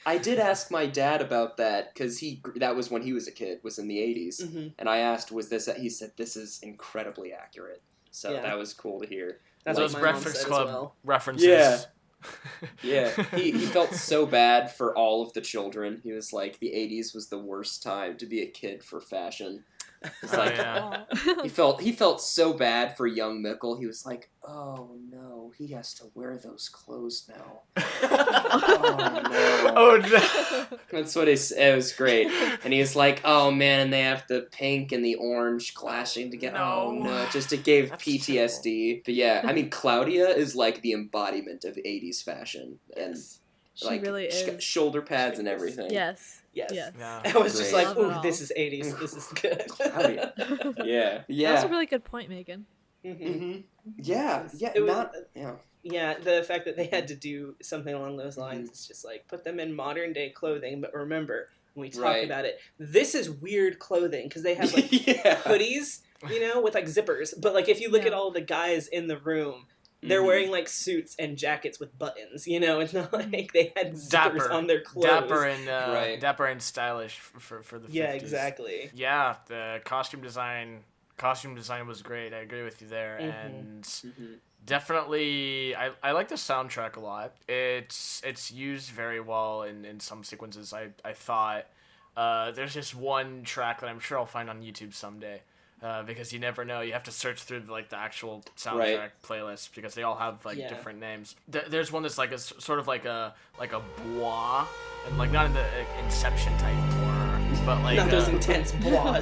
I did ask my dad about that, because that was when he was a kid, was in the 80s, and I asked, was this? He said, this is incredibly accurate. So that was cool to hear. That's Those what my mom Breakfast said Club as well. references. Yeah. Yeah, he felt so bad for all of the children. He was like, the 80s was the worst time to be a kid for fashion. It's like, he felt so bad for young Mickle. He was like, oh no, he has to wear those clothes now. Oh no. Oh no. That's what it was great. And he was like, oh man, and they have the pink and the orange clashing together. No. Oh no, it gave That's PTSD. terrible. But yeah, I mean, Claudia is like the embodiment of 80s fashion. And She like really she's got is. shoulder pads and everything. Yes. Yes. Yes. Yeah. I was just Great. like, Love it ooh, all. this is 80s. This is good. Claudia. Yeah. Yeah. That's a really good point, Megan. Mm-hmm. Yeah. Yeah. It was- not. Yeah. Yeah, the fact that they had to do something along those lines, it's just like, put them in modern day clothing, but remember, when we talk about it, this is weird clothing, because they have like hoodies, you know, with like zippers, but like if you look at all the guys in the room, they're wearing like suits and jackets with buttons, you know. It's not like they had zippers on their clothes. Dapper and stylish for the 50s. Yeah, exactly. Yeah, the costume design was great. I agree with you there. And definitely I like the soundtrack a lot. It's used very well in some sequences. I thought there's just one track that I'm sure I'll find on YouTube someday. Because you never know, you have to search through like the actual soundtrack playlist, because they all have like different names. There's one that's like a sort of like a bois, and like not in the Inception type horror, but like not those intense bois.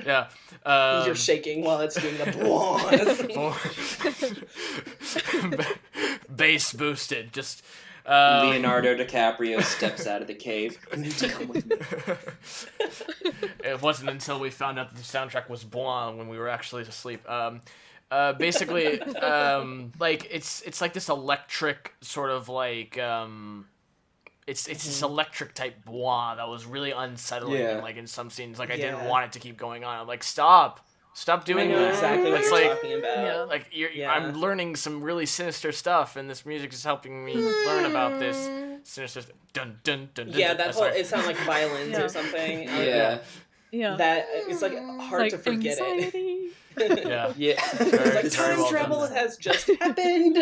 Yeah. You're shaking while it's doing the bois. Bass boosted, just Leonardo DiCaprio steps out of the cave. You need to come with me. It wasn't until we found out that the soundtrack was blonde when we were actually asleep. Basically, like it's like this electric sort of like it's this electric type blah that was really unsettling. And, like in some scenes, like I didn't want it to keep going on. I'm like, stop doing I know that. exactly what It's you're like, talking about. Yeah. Like I'm learning some really sinister stuff, and this music is helping me learn about this sinister. Dun dun dun. dun Yeah, dun. that whole it sounded like violins Yeah. or something. Yeah. Yeah. That it's like hard to forget anxiety. it. Yeah. Yeah. Very- It's like very time well travel done. has just happened.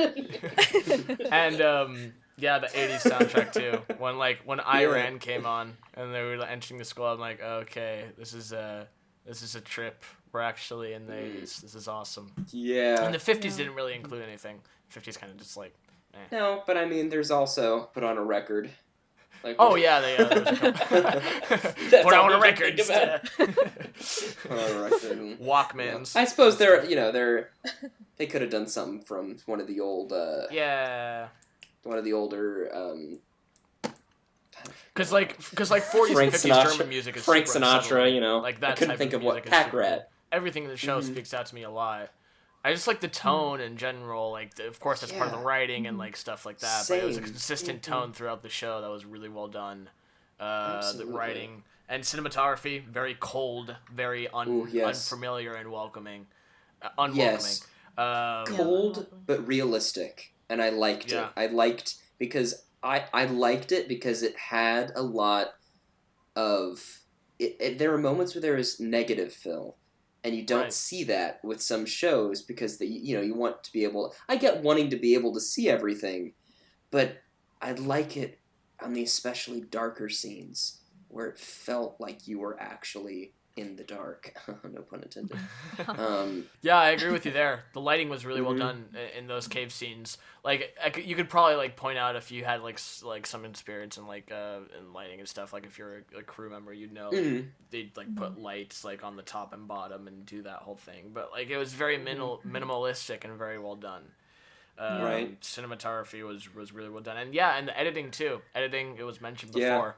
And yeah, the '80s soundtrack too. When Iran came on and they were entering the school, I'm like, okay, this is a trip. We're actually in the '80s. This is awesome. Yeah. And the '50s didn't really include anything. The '50s kind of just like, No, but I mean, there's also Put on a Record. Like, oh yeah, they That's put all on a we can record. think about. Put on a Record. Walkmans. I suppose they could have done something from one of the old Yeah. one of the older Because 40s Frank and 50s Sinatra, German music is Frank super Sinatra, unsettling. you know. Like that I couldn't type think of music what is Pack super- Rat. Everything in the show speaks out to me a lot. I just like the tone in general. Like, of course, that's part of the writing and like stuff like that. But it was a Same. consistent tone throughout the show that was really well done. The Absolutely. writing and cinematography, very cold, very yes. unfamiliar and welcoming. Unwelcoming. Yes. Cold Yeah. but realistic, and I liked Yeah. it. I liked it because it had a lot of. There were moments where there was negative fill, and you don't Right. see that with some shows because you want to be able. I get wanting to be able to see everything, but I like it on the especially darker scenes where it felt like you were actually in the dark. No pun intended. Yeah, I agree with you there. The lighting was really well done in those cave scenes. Like, you could probably like point out if you had like some experience in like in lighting and stuff. Like if you're a crew member, you'd know they'd like put lights like on the top and bottom and do that whole thing. But like it was very minimalistic and very well done. Right. Cinematography was really well done, and the editing too. Editing, it was mentioned before. Yeah.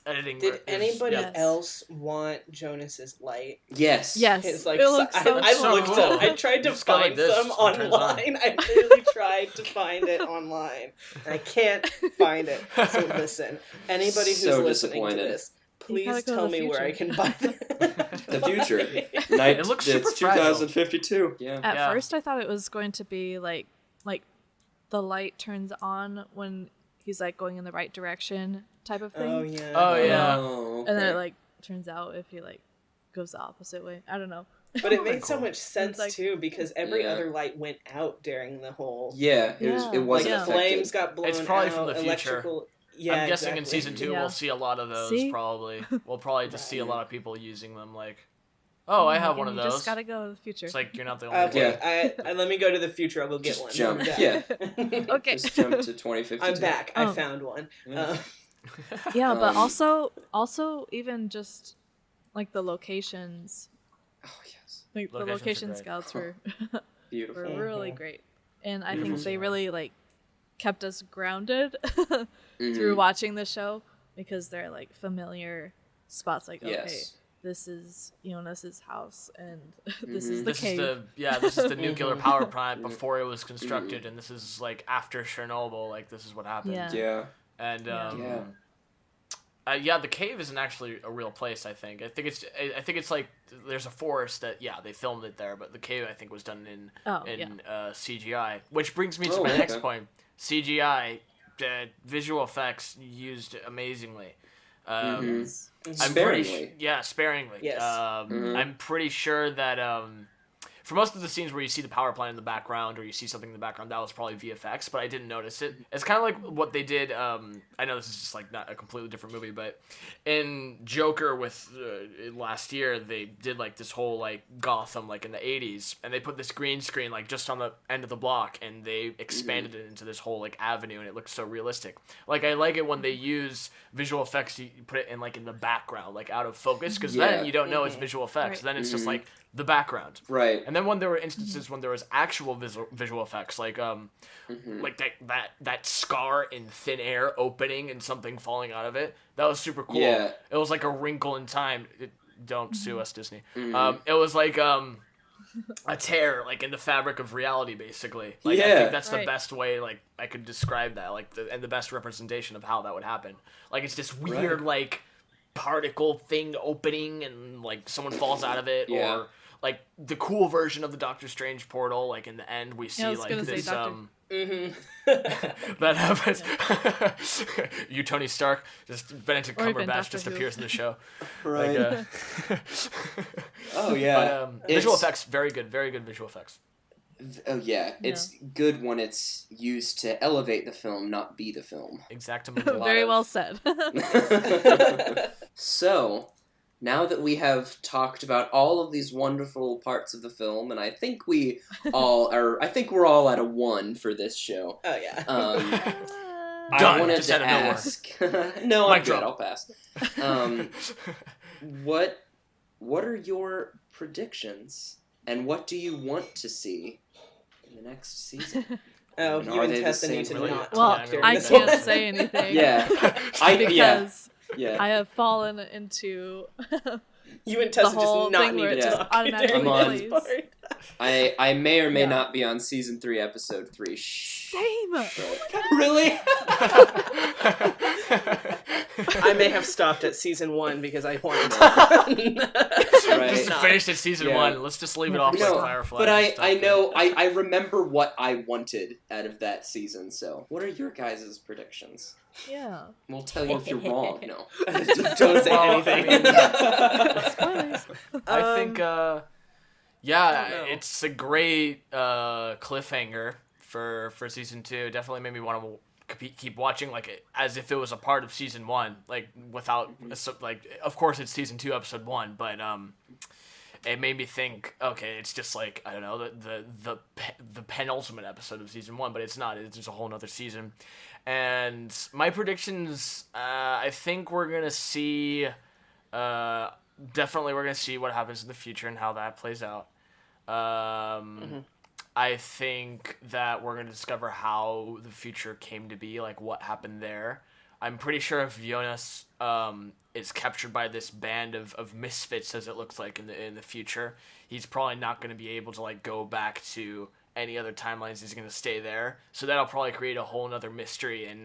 Editing. Did anybody Yes. else want Jonas's light? Yes. Yes. It's like it looks so I so looked cool. up. I tried to Just go like find this, some and it turns on. online. I really tried to find it online. And I can't find it. So listen, anybody who's So listening to disappointed. this, You please gotta go to tell the me where I future. can buy that. The future. It looks super It's fragile. 2052. Yeah. At Yeah. first, I thought it was going to be like the light turns on when he's like going in the right direction type of thing. Oh yeah. Oh, yeah. Oh, And then okay. it like turns out if he like goes the opposite way. I don't know. But it made so much sense It's like- too because every Yeah. other light went out during the whole. Yeah, it Yeah. wasn't Yeah. The affected. flames got blown It's probably out. from the future. Electrical. Yeah, I'm guessing in exactly. season 2 Yeah. we'll see a lot of those. See? Probably we'll probably just see a lot of people using them. Like, oh, I have one of You those. just gotta go to the future. It's like you're not the only Okay, one. I let me go to the future. I'll go get Just one. jump. I'm back. Yeah. Okay. Just jump to 2052. I'm back. I Oh. found one. Yeah. Yeah, but Um, also even just like the locations, Oh yes, like the Locations are location great. scouts were beautiful. really great, and I Beautiful think they scenery. really like kept us grounded Mhm. through watching the show because they're like familiar spots. Like, okay, Yes. this is Jonas's house, and this is Mhm. the This cave. is the nuclear power plant before it was constructed, and this is like after Chernobyl. Like this is what happened. Yeah. Yeah. And Yeah. the cave isn't actually a real place. I think it's like there's a forest that they filmed it there, but the cave I think was done in CGI. Which brings me to my next okay. point. CGI, visual effects used amazingly. Yes. Sparingly. Sparingly. Yes. I'm pretty sure that for most of the scenes where you see the power plant in the background or you see something in the background, that was probably VFX, but I didn't notice it. It's kind of like what they did. I know this is just like not a completely different movie, but in Joker with last year, they did like this whole like Gotham like in the 80s, and they put this green screen like just on the end of the block, and they expanded it into this whole like avenue, and it looks so realistic. Like I like it when they use visual effects, you put it in like in the background, like out of focus, because Yeah. then you don't know it's visual effects. Right. Then it's just like the background. Right. And then when there were instances when there was actual visual effects, like like that scar in thin air opening and something falling out of it, that was super cool. Yeah. It was like a wrinkle in time. Don't sue us, Disney. It was like a tear, like in the fabric of reality, basically. Like, I think that's the best way, like, I could describe that, like, and the best representation of how that would happen. Like, it's this weird, like, particle thing opening, and like someone falls out of it, or like the cool version of the Doctor Strange portal. Like in the end, we see like this. That happens. You, Tony Stark, just Benedict Cumberbatch just appears in the show. Right. Like, oh yeah. But, visual effects, very good visual effects. Oh yeah, it's good when it's used to elevate the film, not be the film. Exactly. Very well said. So, now that we have talked about all of these wonderful parts of the film, and I think we all are, I think we're all at a 1 for this show. Oh yeah. I wanted to ask. No, I'm good. I'll pass. What are your predictions, and what do you want to see in the next season? Oh, you and Tessa need to not talk during I this can't one. say anything. Because I have fallen into you and Tessa just not need to talk during this part. I may or may not be on season 3, episode 3. Same. Really? I may have stopped at season 1 because I wanted to. Just finished at season 1. Let's just leave it off like Firefly. But I know, I remember what I wanted out of that season, so. What are your guys' predictions? Yeah. We'll tell you if you're wrong. No. Don't say anything. Spoilers. I think, it's a great cliffhanger for season 2. Definitely made me want to keep watching, like, as if it was a part of season 1, like, without, like, of course it's season 2, episode 1, but, it made me think, okay, it's just like, I don't know, the penultimate episode of season 1, but it's not. It's just a whole nother season. And my predictions, I think we're going to see, definitely we're going to see what happens in the future and how that plays out. I think that we're going to discover how the future came to be, like what happened there. I'm pretty sure if Jonas is captured by this band of misfits, as it looks like in the future, he's probably not going to be able to like go back to any other timelines. He's going to stay there. So that'll probably create a whole nother mystery in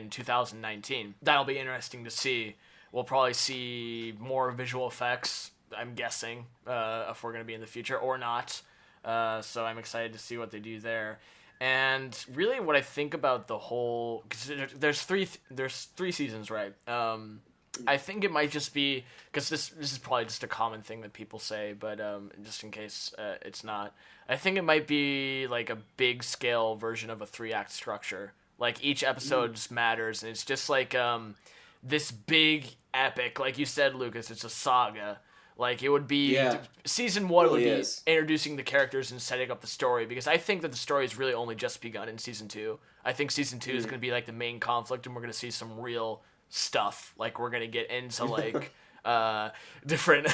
2019. That'll be interesting to see. We'll probably see more visual effects, I'm guessing, if we're going to be in the future or not. So I'm excited to see what they do there. And really what I think about the whole, cause there's three seasons, right? I think it might just be, because this is probably just a common thing that people say, but just in case it's not, I think it might be like a big scale version of a 3-act structure. Like each episode just matters, and it's just like this big epic, like you said, Lucas, it's a saga. Like, it would be... Season 1 would be introducing the characters and setting up the story, because I think that the story has really only just begun in Season 2. I think Season 2 is going to be, like, the main conflict, and we're going to see some real stuff. Like, we're going to get into, like, different...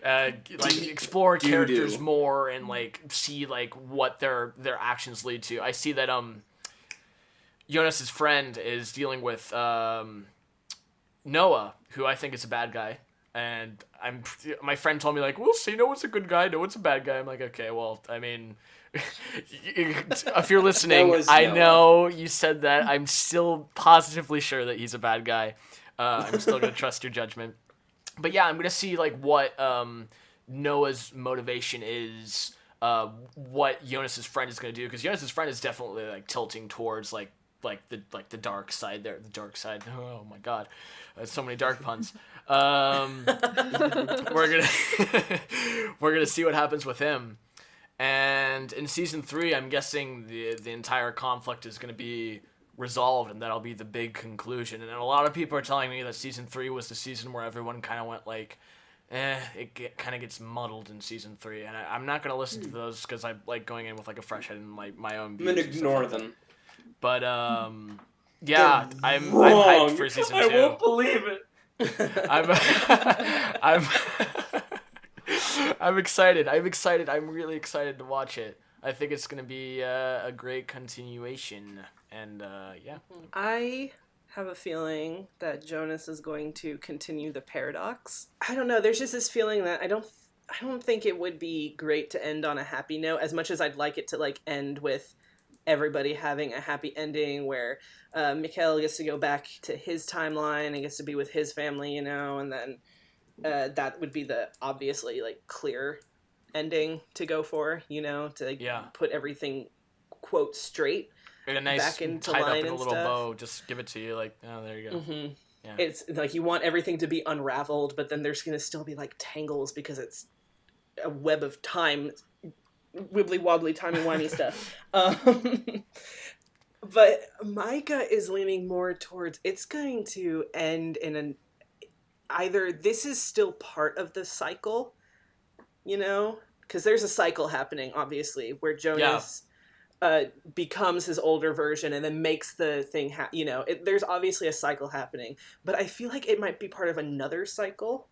like, explore characters more and, like, see, like, what their actions lead to. I see that, Jonas's friend is dealing with, Noah, who I think is a bad guy. And my friend told me, like, we'll see, Noah's a good guy, Noah's a bad guy. I'm like, okay, well, I mean, if you're listening, I know you said that. I'm still positively sure that he's a bad guy. I'm still going to trust your judgment. But yeah, I'm going to see, like, what Noah's motivation is, what Jonas's friend is going to do. Because Jonas's friend is definitely, like, tilting towards, like the dark side there. The dark side. Oh, my God. So many dark puns. We're gonna see what happens with him, and in season 3, I'm guessing the entire conflict is gonna be resolved, and that'll be the big conclusion. And a lot of people are telling me that season 3 was the season where everyone kind of went like, it kind of gets muddled in season 3, and I'm not gonna listen to those because I like going in with like a fresh head and like my own views. I'm gonna ignore them. But yeah, I'm hyped for season 2. I won't believe it. I'm excited. I'm really excited to watch it. I think it's going to be a great continuation. And, yeah. I have a feeling that Jonas is going to continue the paradox. I don't know. There's just this feeling that I don't think it would be great to end on a happy note, as much as I'd like it to like end with everybody having a happy ending where Mikhail gets to go back to his timeline and gets to be with his family, you know, and then that would be the obviously like clear ending to go for, you know, to put everything quote straight. And a nice back into tied line up in a and little stuff. bow, just give it to you like, oh, there you go. Mm-hmm. Yeah. It's like you want everything to be unraveled, but then there's going to still be like tangles because it's a web of time, wibbly wobbly, timey-wimey stuff. But my gut is leaning more towards it's going to end in either this is still part of the cycle, you know, because there's a cycle happening, obviously, where Jonas becomes his older version and then makes the thing you know, there's obviously a cycle happening, but I feel like it might be part of another cycle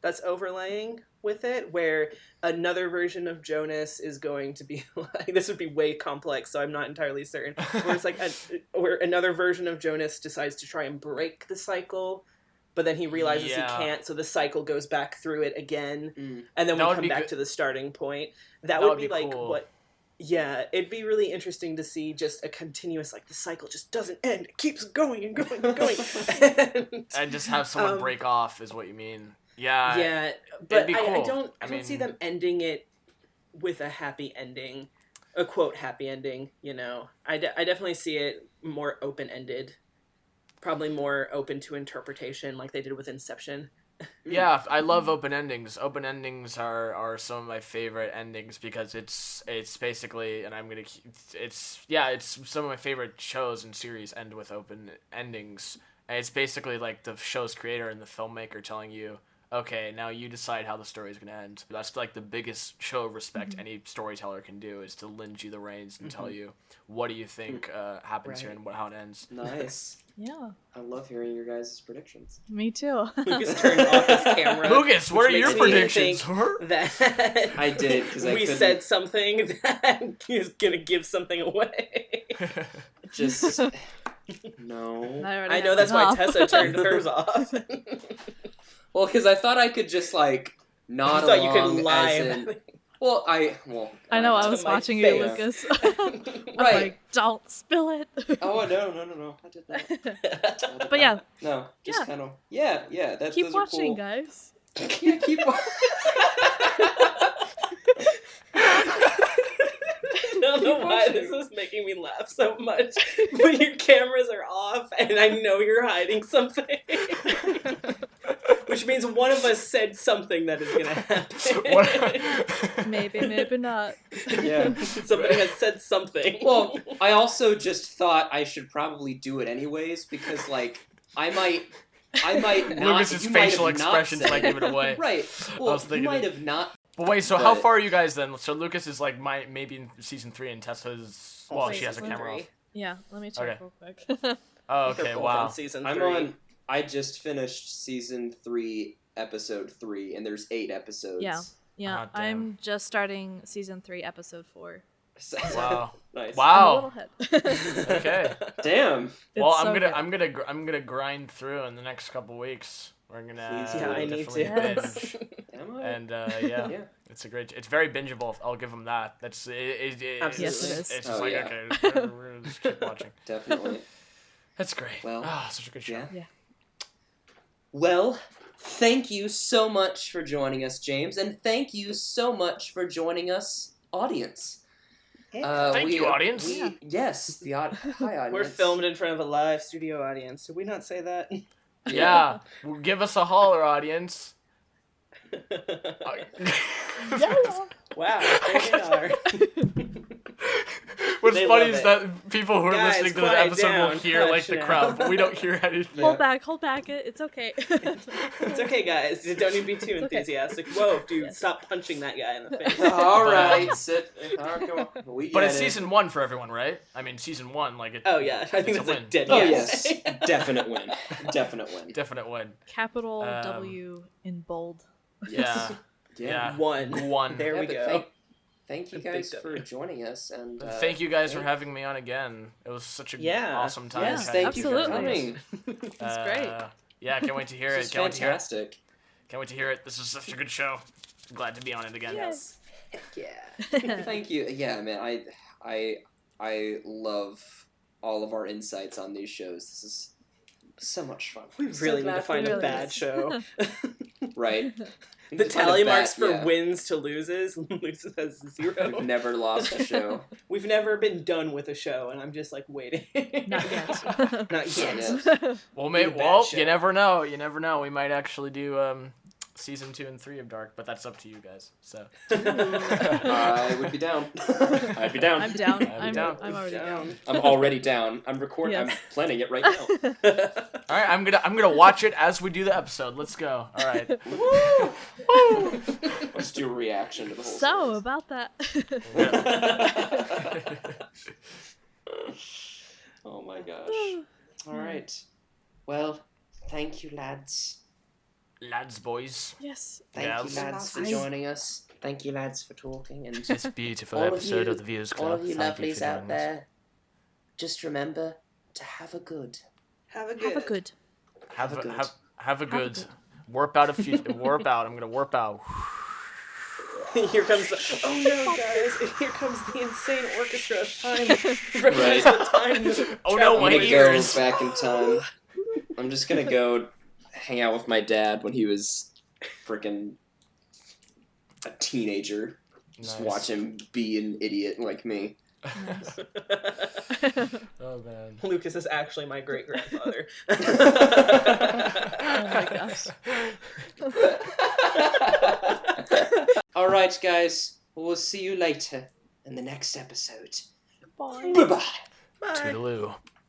that's overlaying with it, where another version of Jonas is going to be like, this would be way complex, so I'm not entirely certain, where it's like where another version of Jonas decides to try and break the cycle, but then he realizes he can't, so the cycle goes back through it again, and then we come back to the starting point. That would be like cool. It'd be really interesting to see just a continuous, like, the cycle just doesn't end. It keeps going and going and going. And just have someone break off is what you mean. Yeah. Yeah, but cool. I don't see them ending it with a happy ending, a quote happy ending, you know. I definitely see it more open-ended, probably more open to interpretation like they did with Inception. Yeah, I love open endings. Open endings are some of my favorite endings because it's basically, and it's some of my favorite shows and series end with open endings. And it's basically like the show's creator and the filmmaker telling you, okay, now you decide how the story is going to end. That's like the biggest show of respect any storyteller can do, is to lend you the reins and tell you, what do you think happens here and how it ends. Nice. Yeah. I love hearing your guys' predictions. Me too. Lucas turned off his camera. Lucas, what are your predictions? That I did, because we said something that is going to give something away. Just... No. I know that's why Tessa turned hers off. Well, because I thought I could just, like, nod along. You could lie. I know, I was watching you, Lucas. Right. Like, don't spill it. Oh, no. I did not. But yeah. No, just kind of, yeah, that's keep those watching, are cool. guys. Yeah, keep watching. I don't know why this is making me laugh so much, but your cameras are off, and I know you're hiding something. Which means one of us said something that is going to happen. Maybe not. Yeah. Somebody has said something. Well, I also just thought I should probably do it anyways, because, like, I might not... Lucas's facial expressions might give it away. Right. Well, you might have not... But wait, so how far are you guys then? So Lucas is, like, maybe in season 3, and Tessa's... Well, she has a camera off. Yeah, let me check real quick. Oh, okay, wow. I just finished season 3, episode 3, and there's 8 episodes. Yeah. I'm just starting season 3, episode 4. Wow. Nice. Wow. I'm a little ahead. Okay. Damn. Well, I'm gonna grind through in the next couple weeks. We're gonna I need to. binge. And yeah, it's very bingeable. I'll give them that. That's it. Absolutely. Yes, it is. It's just okay, we're gonna just keep watching. Definitely. That's great. Well, such a good show. Yeah. Well, thank you so much for joining us, James, and thank you so much for joining us, audience. Thank you, audience. Yes, hi, audience. We're filmed in front of a live studio audience. Did we not say that? Yeah. Give us a holler, audience. Wow, there they are. What's They funny love is it. that people who are Guys, listening to the quiet episode will down, hear like hush the now. crowd, but we don't hear anything. Hold back it. It's okay. It's okay, guys. You don't need to be too enthusiastic. Whoa, dude, stop punching that guy in the face. All right, sit. Come on. But it's season 1 for everyone, right? I mean, season 1, like it. Oh yeah, I think that's a dead Oh yes. yes, definite win. Definite win. Capital W in bold. Yeah. Yeah. One. There Yeah, we but go. Thank you Big guys W. for joining us, and Thank you guys for having me on again. It was such a awesome time. Yes, thank you for Absolutely. coming. It's great. Yeah, I can't wait to hear it. This is Can't wait to hear it. fantastic. Can't wait to hear it. This was such a good show. I'm glad to be on it again. Yes. Heck yeah. Thank you. Yeah, man. I love all of our insights on these shows. This is so much fun. We really need to find a really bad is. show. Right. The tally marks for yeah. wins to loses. Loses has 0. We've never lost a show. We've never been done with a show, and I'm just like waiting. Not yet. Not yet. Yes. Well, Be a bad show. you never know. You never know. We might actually do season 2 and 3 of Dark, but that's up to you guys. So I would be down. I'd be down. I'm down. I'd be down. I'm already down. I'm already down. I'm recording. Yes. I'm planning it right now. all right, I'm gonna watch it as we do the episode. Let's go. All right. Let's do a reaction to the whole So series. about that. Oh my gosh. All right. Well, thank you, lads. Lads, boys. Yes. Thank Yes. you, lads, for joining us. Thank you, lads, for talking. And This beautiful All of episode you- of the Views Club. all of you Thank lovelies for out joining us. there, just remember to have a good. Have a good. Have a good. Have a good. have a a good. good. Warp out of future. Warp out. I'm gonna warp out. Here comes the, oh no, guys! Here comes the insane orchestra of time. Right. Oh no, I'm my gonna ears. go back in time. I'm just gonna go hang out with my dad when he was freaking a teenager. Just Nice. watch him be an idiot like me. Nice. Oh man. Lucas is actually my great grandfather. Oh my gosh. All right, guys. We'll see you later in the next episode. Bye. Bye bye. Bye. Toodaloo.